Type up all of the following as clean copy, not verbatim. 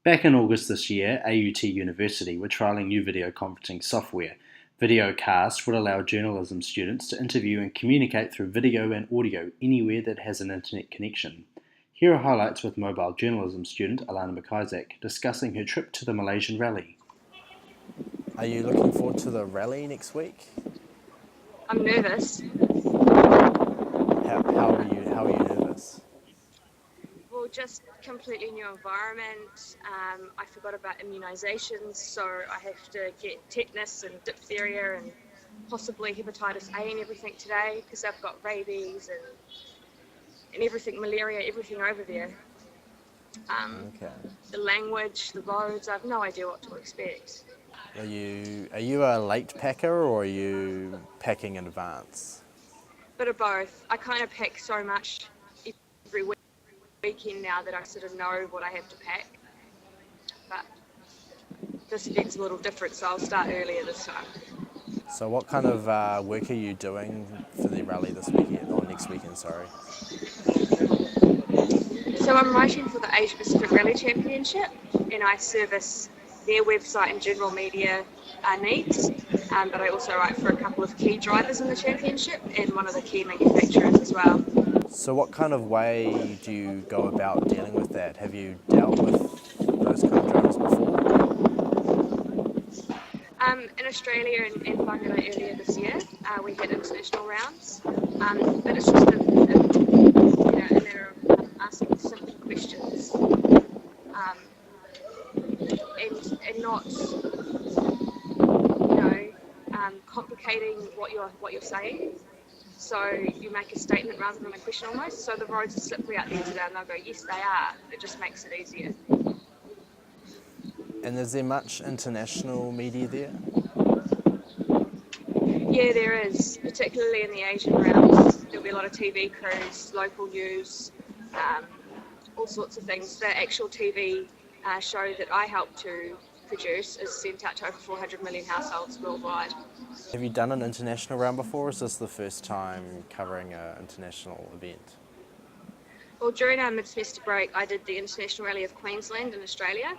Back in August this year, AUT University were trialling new video conferencing software. Vidyocast would allow journalism students to interview and communicate through video and audio anywhere that has an internet connection. Here are highlights with mobile journalism student Alana McIsaac discussing her trip to the Malaysian Rally. Are you looking forward to the rally next week? I'm nervous. How are you nervous? Well, just completely new environment. I forgot about immunisations, so I have to get tetanus and diphtheria and possibly hepatitis A and everything today because I've got rabies and everything, malaria, everything over there. Okay. The language, the roads, I have no idea what to expect. Are you a late packer or are you packing in advance? Bit of both. I kind of pack so much every weekend now that I sort of know what I have to pack. But this event's a little different, so I'll start earlier this time. So what kind of work are you doing for the rally this weekend, or next weekend, sorry? So I'm writing for the Asia Pacific Rally Championship, and I service their website and general media needs, but I also write for a couple of key drivers in the championship and one of the key manufacturers as well. So what kind of way do you go about dealing with that? Have you dealt with those kind of drivers before? In Australia and Bangladesh earlier this year, we had international rounds, but it's just a matter of asking simple questions and not complicating what you're saying. So you make a statement rather than a question almost. So the roads are slippery out there today, and they'll go, yes, they are. It just makes it easier. And is there much international media there? Yeah, there is, particularly in the Asian rounds. There'll be a lot of TV crews, local news, all sorts of things. The actual TV show that I help to produce is sent out to over 400 million households worldwide. Have you done an international round before, or is this the first time covering an international event? Well, during our mid-semester break, I did the International Rally of Queensland in Australia,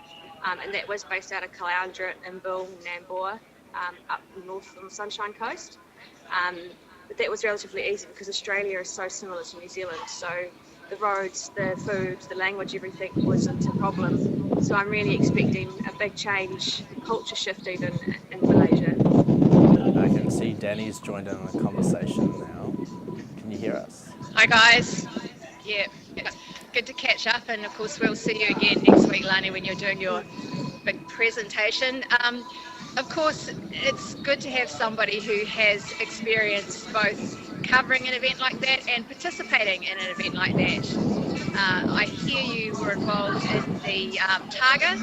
and that was based out of Caloundra, Imbil, Nambour, up north on the Sunshine Coast. But that was relatively easy because Australia is so similar to New Zealand, so the roads, the food, the language, everything wasn't a problem. So I'm really expecting a big change, culture shift even in Malaysia. I can see Danny's joined in the conversation now. Can you hear us? Hi guys. Yeah, good to catch up, and of course we'll see you again next week, Lani, when you're doing your big presentation. Of course, it's good to have somebody who has experience both covering an event like that and participating in an event like that. I hear you were involved in the Targa,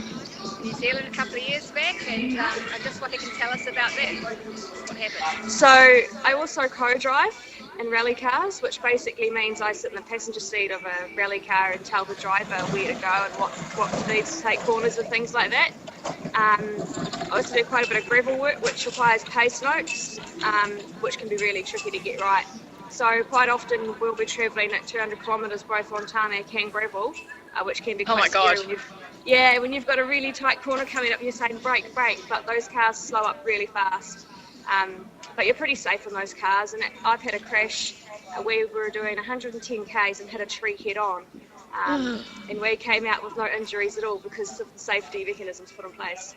New Zealand, a couple of years back, and I just what you can tell us about that. What happened? So I also co-drive in rally cars, which basically means I sit in the passenger seat of a rally car and tell the driver where to go and what needs to take corners and things like that. I also do quite a bit of gravel work, which requires pace notes, which can be really tricky to get right. So quite often we'll be travelling at 200 kilometres both on tarmac and gravel, which can be quite scary when you've got a really tight corner coming up and you're saying brake, but those cars slow up really fast. But you're pretty safe on those cars, and I've had a crash where we were doing 110 k's and hit a tree head on, and we came out with no injuries at all because of the safety mechanisms put in place.